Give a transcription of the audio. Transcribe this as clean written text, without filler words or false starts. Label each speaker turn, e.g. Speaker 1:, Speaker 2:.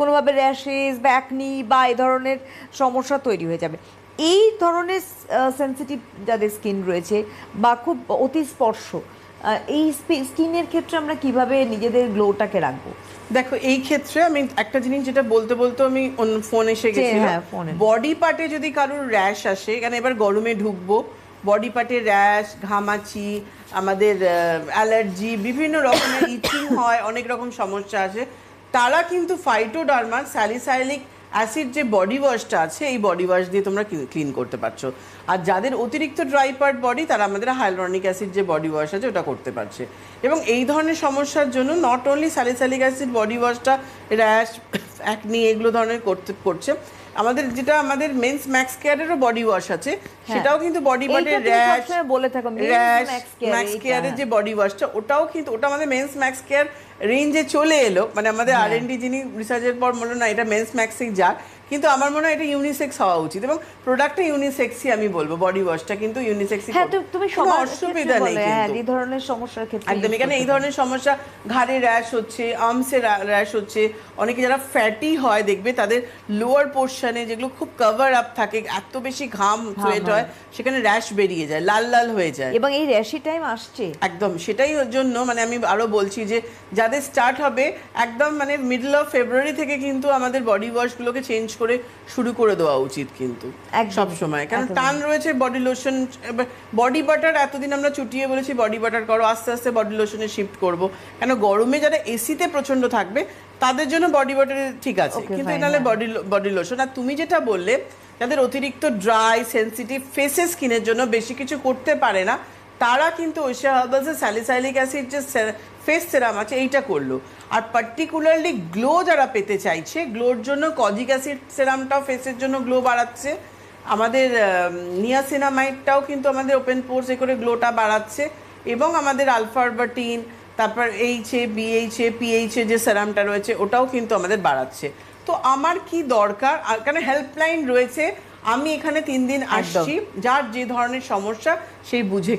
Speaker 1: কোনোভাবে র্যাশেস বা অ্যাকনি বা এই ধরনের সমস্যা তৈরি হয়ে যাবে। এই ধরনের সেনসিটিভ যাদের স্কিন রয়েছে বা খুব অতি স্পর্শ, এই স্কিনের ক্ষেত্রে আমরা কিভাবে নিজেদের গ্লোটাকে রাখবো?
Speaker 2: দেখো, এই ক্ষেত্রে আমি একটা জিনিস যেটা বলতে বলতে আমি ফোন এসে গেছিল,
Speaker 1: হ্যাঁ, ফোনে।
Speaker 2: বডি পার্টে যদি কারোর র্যাশ আসে, এখানে এবার গরমে ঢুকবো, বডি পার্টে র্যাশ, ঘামাচি, আমাদের অ্যালার্জি, বিভিন্ন রকমের ইচিং হয়, অনেক রকম সমস্যা আছে, তারা কিন্তু ফাইটোডার্মার স্যালিসাইলিক অ্যাসিড যে বডি ওয়াশটা আছে, এই বডি ওয়াশ দিয়ে তোমরা ক্লিন করতে পারছো। আর যাদের অতিরিক্ত ড্রাই পার্ট বডি, তারা আমাদের হাইলোরনিক অ্যাসিড যে বডি ওয়াশ আছে ওটা করতে পারছে। এবং এই ধরনের সমস্যার জন্য not only salicylic acid body ওয়াশটা র্যাশ, অ্যাকনি এগুলো ধরনের করছে। আমাদের যেটা আমাদের মেন্স ম্যাক্স কেয়ারেরও বডি ওয়াশ আছে, সেটাও কিন্তু বডি পার্টের র্যাশ,
Speaker 1: বলে থাকো
Speaker 2: র্যাশ ম্যাক্স কেয়ারের যে বডি ওয়াশটা, ওটাও কিন্তু ওটা আমাদের মেন্স ম্যাক্স কেয়ার রেঞ্জে চলে এলো। মানে আমাদের R&D যিনি রিসার্চের পর বললো না এটা মেন্স ম্যাক্সেই যাক, কিন্তু আমার মনে হয় এটা ইউনিসেক্স হওয়া উচিত এবং প্রোডাক্টটা ইউনিসেক্সই আমি বলবো, বডি ওয়াশটা কিন্তু ইউনিসেক্সই।
Speaker 1: হ্যাঁ, তুমি
Speaker 2: কোনো
Speaker 1: সবার
Speaker 2: অসুবিধা নেই
Speaker 1: হ্যাঁ,
Speaker 2: কিন্তু
Speaker 1: এই ধরনের সমস্যার ক্ষেত্রে
Speaker 2: একদম। এখানে এই ধরনের সমস্যা, ঘাড়ে র্যাশ হচ্ছে, আর্মসে র্যাশ হচ্ছে, অনেকে যারা ফ্যাটি হয় দেখবে তাদের লোয়ার পোর্শনে যেগুলো খুব কভার আপ থাকে, এত বেশি ঘাম সোয়েট হয়, সেখানে র্যাশ বেরিয়ে যায়, লাল লাল হয়ে যায়,
Speaker 1: এবং এই র্যাশি টাইম আসছে
Speaker 2: একদম। সেটাই ওর জন্য মানে আমি আরো বলছি যে যাদের স্টার্ট হবে একদম মানে মিডল অফ ফেব্রুয়ারি থেকে কিন্তু আমাদের বডি ওয়াশগুলোকে চেঞ্জ করে শুরু করে দেওয়া উচিত কিন্তু সব সময়। কারণ টান রয়েছে বডি লোশন, বডি বাটার এতদিন আমরা চুটিয়ে বলেছি বডি বাটার করো, আস্তে আস্তে বডি লোশনে শিফট করব। কেন গরমে যারা এসিতে প্রচন্ড থাকবে তাদের জন্য বডি বাটার ঠিক আছে, কিন্তু এনালে বডি লোশন। আর তুমি যেটা বললে যাদের অতিরিক্ত ড্রাই সেনসিটিভ ফেসের স্কিনের জন্য বেশি কিছু করতে পারে না, তারা কিন্তু ঐশা হার্বালসের স্যালিসাইলিক অ্যাসিড যে ফেস সেরাম আছে এইটা করলো। আর পার্টিকুলারলি গ্লো যারা পেতে চাইছে, গ্লোর জন্য কজিক অ্যাসিড সেরামটাও ফেসের জন্য গ্লো বাড়াচ্ছে। আমাদের নিয়াসিনামাইডটাও কিন্তু আমাদের ওপেন পোর্স এ করে গ্লোটা বাড়াচ্ছে। এবং আমাদের আলফারবাটিন, তারপর এইচএ, বিএইচএ, পিএইচএ যে সেরামটা রয়েছে ওটাও কিন্তু আমাদের বাড়াচ্ছে। তো আমার কি দরকার, কারণ হেল্পলাইন রয়েছে, আমি এখানে 3 দিন আসছি, যার যে ধরনের সমস্যা সেই বুঝে